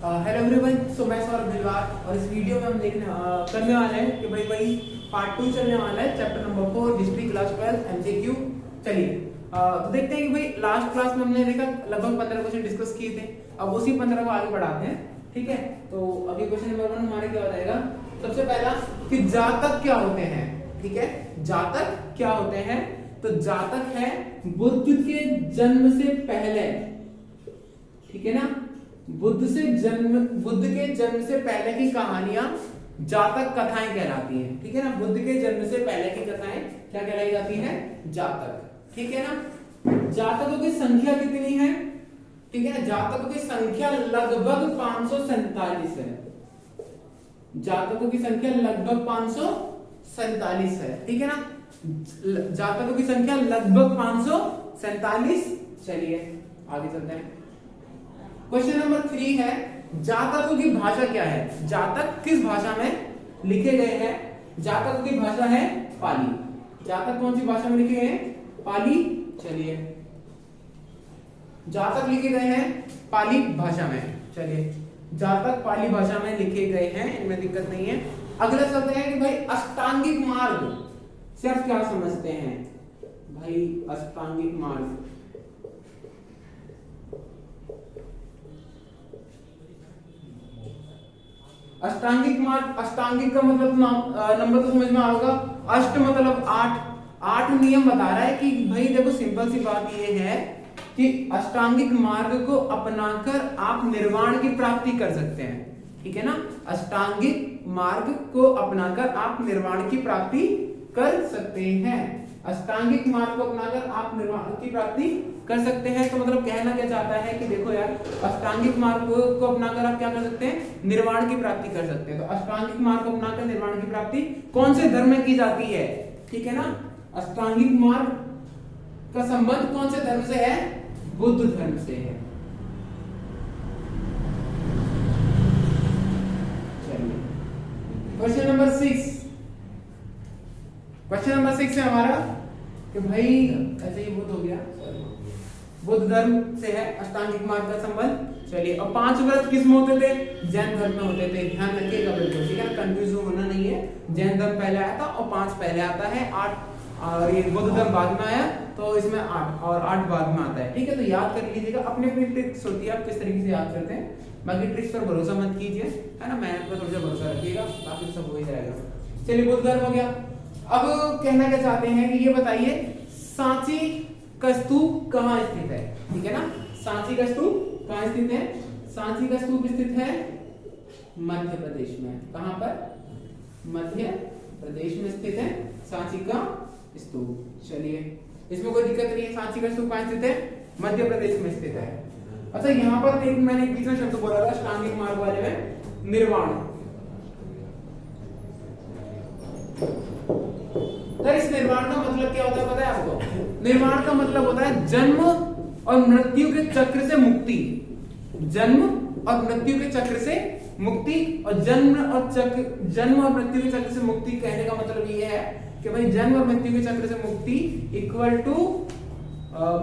Hello everyone, सो मैं सौरभ दिलवार और इस वीडियो में हम करने वाले हैं कि भाई पार्ट 2 चलने वाला है, chapter number 4 history class 12 MCQ. चलिए तो देखते हैं कि भाई लास्ट क्लास में हमने देखा लगभग 15 क्वेश्चन डिस्कस किए थे। अब उसी 15 को आगे बढ़ाते हैं, ठीक है। तो अभी क्वेश्चन नंबर 1 हमारे क्या हो जाएगा। सबसे पहला कि जातक क्या होते हैं, ठीक है। जातक क्या होते हैं, तो जातक है बुद्ध के जन्म से पहले, ठीक है ना। बुद्ध के जन्म से पहले की कहानियां जातक कथाएं कहलाती हैं, ठीक है ना। बुद्ध के जन्म से पहले की कथाएं क्या कहलाई जाती हैं, जातक, ठीक है ना। जातकों की संख्या कितनी है, ठीक है ना। जातकों की संख्या लगभग 547 है। जातकों की संख्या लगभग 547 है, ठीक है ना। जातकों की संख्या लगभग 547। चलिए आगे चलते हैं। क्वेश्चन नंबर 3 है जातकों की भाषा क्या है। जातक किस भाषा में लिखे गए हैं। जातकों की भाषा है पाली। जातक कौन सी भाषा में लिखे गए हैं, पाली। चलिए जातक लिखे गए हैं पाली भाषा में। चलिए जातक पाली भाषा में लिखे गए हैं, इनमें दिक्कत नहीं है। अगला शब्द है कि भाई अष्टांगिक मार्ग से आप क्या समझते हैं भाई। अष्टांगिक मार्ग, अष्टांगिक मार्ग, अष्टांगिक का मतलब नंबर तो समझ में आएगा। अष्ट मतलब 8 नियम बता रहा है कि भाई देखो सिंपल सी बात ये है कि अष्टांगिक मार्ग को अपनाकर आप निर्वाण की प्राप्ति कर सकते हैं, ठीक है ना। अष्टांगिक मार्ग को अपनाकर आप निर्वाण की प्राप्ति कर सकते हैं। अष्टांगिक मार्ग को अपनाकर आप निर्वाण की प्राप्ति कर सकते हैं। तो मतलब कहना क्या चाहता है कि देखो यार, अष्टांगिक मार्ग को अपनाकर आप क्या कर सकते हैं, निर्वाण की प्राप्ति कर सकते हैं। तो अष्टांगिक मार्ग को अपनाकर निर्वाण की प्राप्ति कौन से धर्म में की जाती है, ठीक है ना। अष्टांगिक मार्ग का संबंध कौन से धर्म से है, बुद्ध धर्म से है। चलिए क्वेश्चन नंबर 6। क्वेश्चन नंबर 6 है हमारा कि भाई ऐसे ही बुद्ध हो गया, बुद्ध धर्म से है अष्टांगिक मार्ग का संबंध। चलिए अब 5 व्रत किस में होते थे, जैन धर्म में होते थे। ध्यान रखिएगा बिल्कुल, ठीक है, कंफ्यूज होना नहीं है। जैन धर्म पहले आया था और 5 पहले आता है, 8 और ये बुद्ध धर्म बाद में आया, तो इसमें 8 और 8 बाद में आता है, ठीक है। तो याद कर लीजिएगा, अपनी अपनी ट्रिक्स होती है, आप किस तरीके से याद करते हैं। बाकी ट्रिक्स पर भरोसा मत कीजिए, है ना। मेहनत पर थोड़ा सा भरोसा रखिएगा, बाकी सब हो ही जाएगा। चलिए बुद्ध धर्म हो गया। अब कहना क्या चाहते हैं कि ये बताइए सांची का स्तूप कहाँ स्थित है, ठीक है ना। सांची का स्तूप कहाँ स्थित है, सांची का स्तूप स्थित है मध्य प्रदेश में। कहां पर, मध्य प्रदेश में स्थित है सांची का स्तूप। चलिए इसमें कोई दिक्कत नहीं है। सांची का स्तूप कहाँ स्थित है, मध्य प्रदेश में स्थित है। अच्छा यहाँ पर एक मैंने बीच में शब्द बोला था अष्टांगिक मार्ग वाले में, निर्वाण। तो इस निर्वाण का मतलब क्या होता है पता है आपको। निर्वाण का मतलब होता है जन्म और मृत्यु के चक्र से मुक्ति। जन्म और मृत्यु के चक्र से मुक्ति। और जन्म और मृत्यु के चक्र से मुक्ति कहने का मतलब ये है कि भाई जन्म और मृत्यु के चक्र से मुक्ति इक्वल टू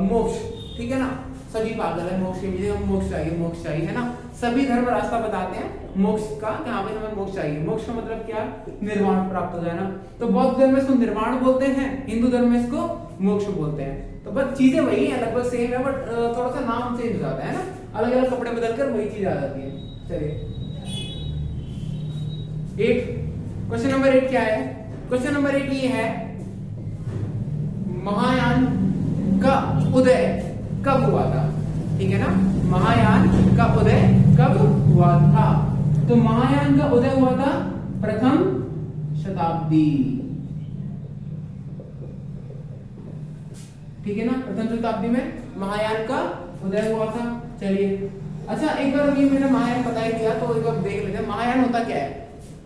मोक्ष, ठीक है ना। सभी पागल है मोक्ष के लिए, मोक्ष चाहिए, है ना। सभी धर्म रास्ता बताते हैं मोक्ष का, यहाँ पे हमें मोक्ष चाहिए। मोक्ष का मतलब क्या, निर्वाण प्राप्त हो जाए ना। तो बौद्ध धर्म में इसको निर्वाण बोलते हैं, हिंदू धर्म में इसको मोक्ष बोलते हैं। तो बस चीजें वही है, लगभग सेम है, बट थोड़ा सा नाम चेंज हो जाता है ना, अलग अलग कपड़े बदलकर वही चीज आ जाती है। चलिए क्वेश्चन नंबर 8 क्या है। क्वेश्चन नंबर 8 ये है महायान का उदय कब हुआ था, ठीक है ना। महायान का उदय कब हुआ था, तो महायान का उदय हुआ था प्रथम शताब्दी, ठीक है ना। प्रथम शताब्दी में महायान का उदय हुआ था। चलिए अच्छा एक बार अभी मैंने महायान बता ही दिया, तो एक बार देख लेते हैं महायान होता क्या है।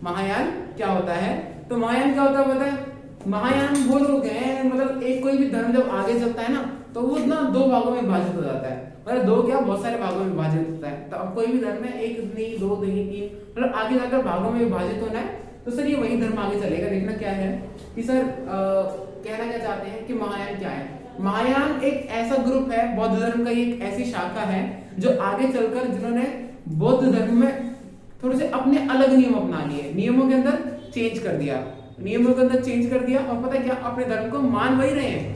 महायान क्या होता है, तो महायान क्या होता है पता है। महायान वो लोग हैं, मतलब एक कोई भी धर्म जब आगे चलता है ना, तो वो ना 2 भागों में विभाजित हो जाता है। मतलब 2 क्या, बहुत सारे भागों में विभाजित होता है। तो अब कोई भी धर्म है 1 नहीं 2 नहीं 3, मतलब आगे जाकर भागों में विभाजित होना है, तो सर ये वही धर्म आगे चलेगा। देखना क्या है कि सर कहना क्या चाहते हैं कि महायान क्या है। महायान एक ऐसा ग्रुप है, बौद्ध धर्म का एक ऐसी शाखा है जो आगे चलकर जिन्होंने बौद्ध धर्म में थोड़े से अपने अलग नियम अपना लिए, नियमों के अंदर चेंज कर दिया, नियमों के अंदर चेंज कर दिया, और पता है क्या, अपने धर्म को मान वही रहे हैं,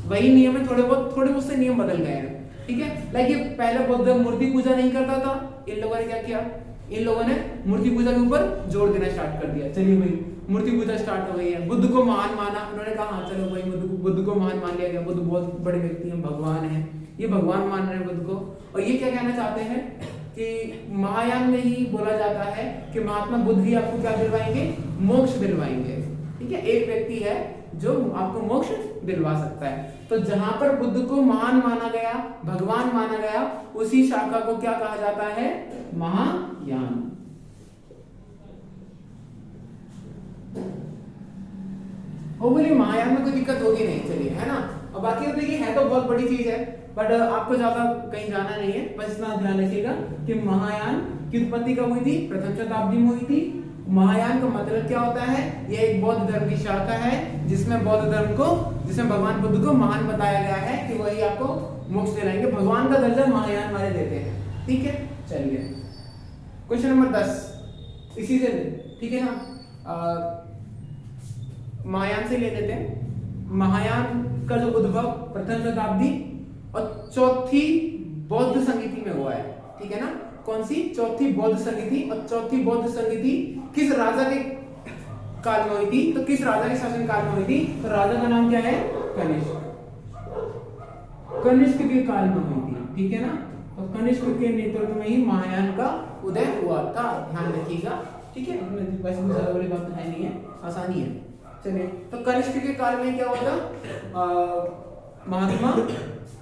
वही नियम है, थोड़े बहुत से नियम बदल गए हैं। ठीक है, लाइक ये पहले बौद्ध मूर्ति पूजा नहीं करता था, इन लोगों ने क्या किया, इन लोगों ने मूर्ति पूजा के ऊपर जोर देना स्टार्ट कर दिया। चलिए भाई मूर्ति पूजा स्टार्ट हो गई है, बुद्ध को महान माना, उन्होंने कहा हाँ चलो भाई बुद्ध को महान मान लिया गया, बुद्ध बहुत बड़े व्यक्ति हैं, भगवान है, ये भगवान मान रहे हैं बुद्ध को। और ये क्या कहना चाहते हैं कि महायान में ही बोला जाता है कि महात्मा बुद्ध ही आपको क्या दिलवाएंगे, मोक्ष दिलवाएंगे। ठीक है, एक व्यक्ति है जो आपको मोक्ष दिलवा सकता है। तो जहां पर बुद्ध को महान माना गया, भगवान माना गया, उसी शाखा को क्या कहा जाता है, महायान। होपफुली महायान में कोई दिक्कत होगी नहीं, चलिए, है ना। और बाकी तो देखिए है तो बहुत बड़ी चीज है, बट आपको ज्यादा कहीं जाना नहीं है, बस इतना ध्यान रखिएगा कि महायान की उत्पत्ति कब हुई थी, प्रथम शताब्दी में हुई थी। महायान का मतलब क्या होता है, यह एक बौद्ध धर्म की शाखा है जिसमें बौद्ध धर्म को, जिसमें भगवान बुद्ध को महान बताया गया है कि वही आपको मोक्ष दिलाएंगे, भगवान का दर्जा महायान वाले देते हैं। ठीक है, चलिए क्वेश्चन नंबर 10 इसी से, ठीक है ना, महायान से ले लेते हैं। महायान का जो उद्भव प्रथम शताब्दी और चौथी बौद्ध संगीति में हुआ है। ठीक है ना, कौन सी, चौथी बौद्ध संगीति। और चौथी बौद्ध संगीति किस राजा के काल में हुई थी, तो किस राजा के शासन काल में हुई थी, तो राजा का नाम क्या है, कनिष्क। कनिष्क के काल में हुई थी। ठीक है ना, तो कनिष्क के नेतृत्व में ही महायान का उदय हुआ था, ध्यान रखिएगा। ठीक है, वैसे कोई ज्यादा बड़ी बात है नहीं है, आसानी है। चलिए, तो कनिष्क के काल में क्या हुआ था, महात्मा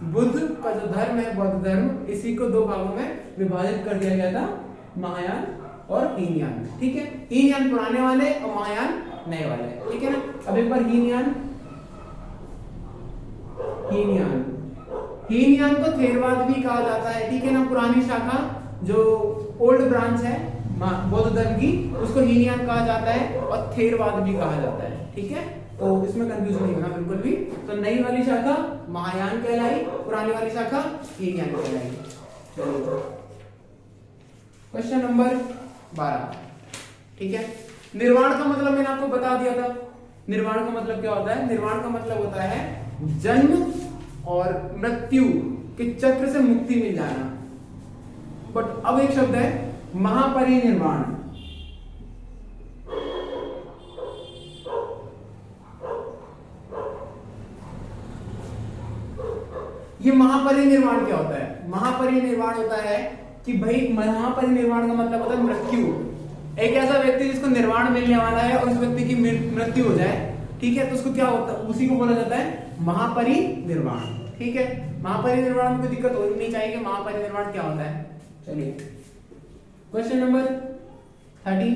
बुद्ध का जो धर्म है, बौद्ध धर्म, इसी को दो भागों में विभाजित कर दिया गया था, महायान और हीनयान। ठीक है, हीनयान पुराने वाले और महायान नए वाले। ठीक है ना, अब एक बार हीनयान को थेरवाद भी कहा जाता है। ठीक है ना, पुरानी शाखा जो ओल्ड ब्रांच है बौद्ध धर्म की, उसको हीनयान कहा जाता है और थेरवाद भी कहा जाता है। ठीक है, तो इसमें कंफ्यूज नहीं होना बिल्कुल भी। तो नई वाली शाखा महायान कहलाई, पुरानी वाली शाखा हीनयान कहलाई। Question number 12। ठीक है, निर्वाण का मतलब मैंने आपको बता दिया था। निर्वाण का मतलब क्या होता है, निर्वाण का मतलब होता है जन्म और मृत्यु के चक्र से मुक्ति मिल जाना। बट अब एक शब्द है महापरिनिर्वाण। ये महापरिनिर्वाण क्या होता है, महापरिनिर्वाण होता है कि भाई महापरिनिर्वाण का मतलब होता है मृत्यु। एक ऐसा व्यक्ति जिसको निर्वाण मिलने वाला है और उस व्यक्ति की मृत्यु हो जाए, ठीक है, तो उसको क्या होता है, उसी को बोला जाता है महापरिनिर्वाण। ठीक है, महापरिनिर्वाण में कोई दिक्कत होनी नहीं चाहिए कि महापरिनिर्वाण क्या होता है। चलिए क्वेश्चन नंबर 13।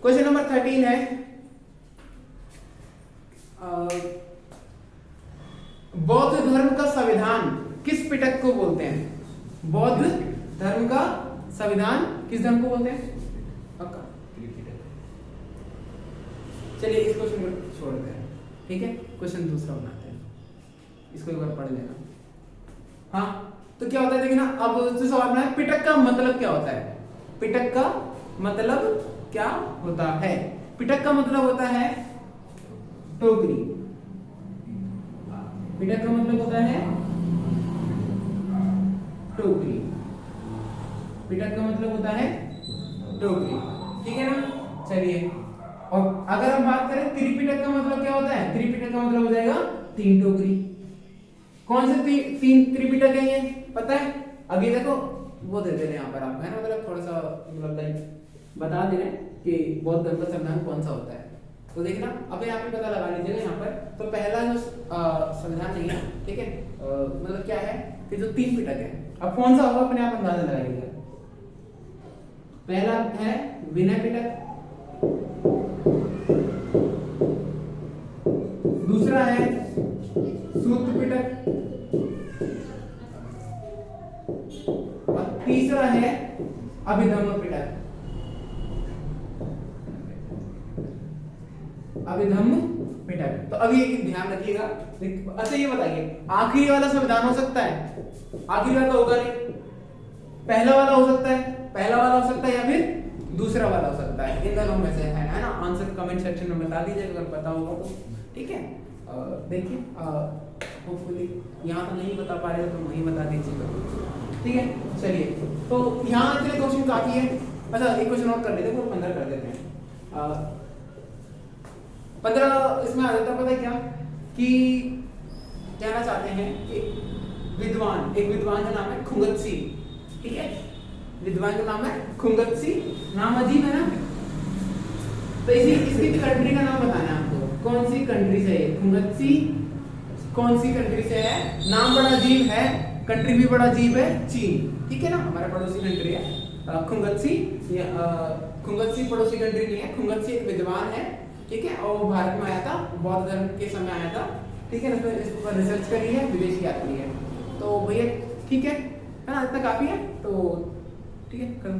क्वेश्चन नंबर 13 है बौद्ध धर्म का संविधान किस पिटक को बोलते हैं। बौद्ध धर्म का संविधान किस धर्म को बोलते हैं, पक्का। चलिए इस क्वेश्चन को छोड़ते हैं। ठीक है, क्वेश्चन दूसरा बनाते हैं, इसको एक बार पढ़ लेना। हाँ, तो क्या होता है देखना, अब जो सवाल में है पिटक का मतलब क्या होता है। पिटक का मतलब क्या होता है, पिटक का मतलब होता है टोकरी। पिटक का मतलब होता है टोकरी। पिटक का मतलब होता है टोकरी। ठीक है ना, चलिए। और अगर हम बात करें त्रिपिटक का मतलब क्या होता है, त्रिपिटक का मतलब हो जाएगा तीन टोकरी। कौन से तीन त्रिपिटक है ये पता है, अभी देखो वो दे दे रहे यहाँ पर आपको, है ना, मतलब थोड़ा सा मतलब लाइक बता दे रहे कि बौद्ध धर्म का संविधान कौन सा होता है। तो देखना अब यहाँ पे पता लगा लीजिएगा यहाँ पर। तो पहला जो संविधान नहीं है, ठीक है, मतलब क्या है कि जो तीन पिटक है, अब कौन सा होगा अपने आप अंदाजा लगाइएगा। पहला है विनय पिटक, दूसरा है सूत्र पिटक, और तीसरा है अभिधम्म पिटक। अभिधम्म बेटा। तो अभी एक ध्यान रखिएगा। अच्छा ये बताइए, आखिरी वाला संविधान हो सकता है? आखिरी वाला होगा नहीं। पहला वाला हो सकता है, पहला वाला हो सकता है या फिर दूसरा वाला हो सकता है। इन दोनों में से है ना। आंसर कमेंट सेक्शन में बता दीजिएगा अगर पता होगा तो, ठीक है। देखिए होपफुली यहाँ तो नहीं बता पा रहे हो तो वहीं बता दीजिएगा, ठीक है। चलिए, तो यहाँ इतने क्वेश्चन काफी है। अच्छा एक क्वेश्चन और कर लेते हैं, 15 कर देते हैं। 15 इसमें आ जाता है, पता है क्या, कि कहना चाहते हैं एक विद्वान का नाम है खुंगत्सी, ठीक है। विद्वान का नाम है खुंगत्सी, नाम अजीब है ना। तो इसकी कंट्री का नाम बताना है आपको, कौन सी कंट्री से है खुंगत्सी, कौन सी कंट्री से है। नाम बड़ा अजीब है, कंट्री भी बड़ा अजीब है, चीन, ठीक है ना, हमारा पड़ोसी कंट्री है। खुंगत्सी खुंगत्सी पड़ोसी कंट्री नहीं है। खुंगत्सी एक विद्वान है, ठीक है, और वो भारत में आया था, बौद्ध धर्म के समय आया था, ठीक है। इस पर रिसर्च करी है, विदेशी यात्री है। तो भैया ठीक है ना, इतना काफी है। तो ठीक है, कर